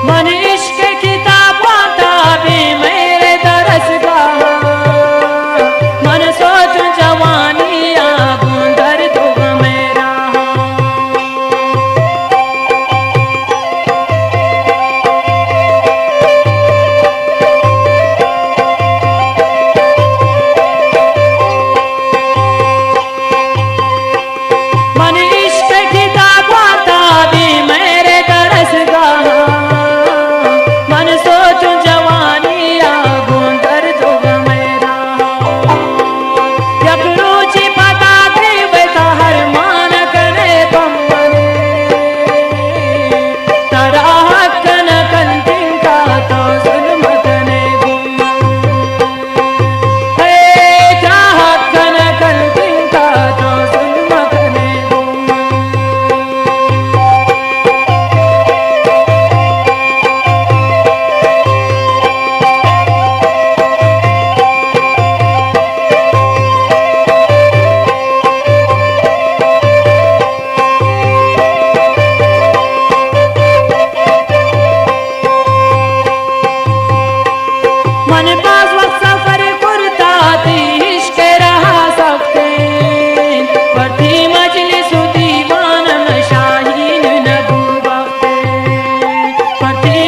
मन इश्क किताब आता भी मेरे दरस का, मन सोच जवानी आगूं दर्द मेरा। मन इश्क किताब आता भी मेरे दरस का, मन सोच जवानी आगूं दर्द मेरा। जब रुचि पता बेता हर मान करे बम्बने, तरा हक्कन कंतिं का तो जुल्मतने गुम, हे जा हक्कन कंतिं का तो जुल्मतने गुम। मन पास वक्त सफर कुर्ता थी इश्क रहा सकते, पर थी मजलिस दीवान में शाहीन न दूबते, पर थी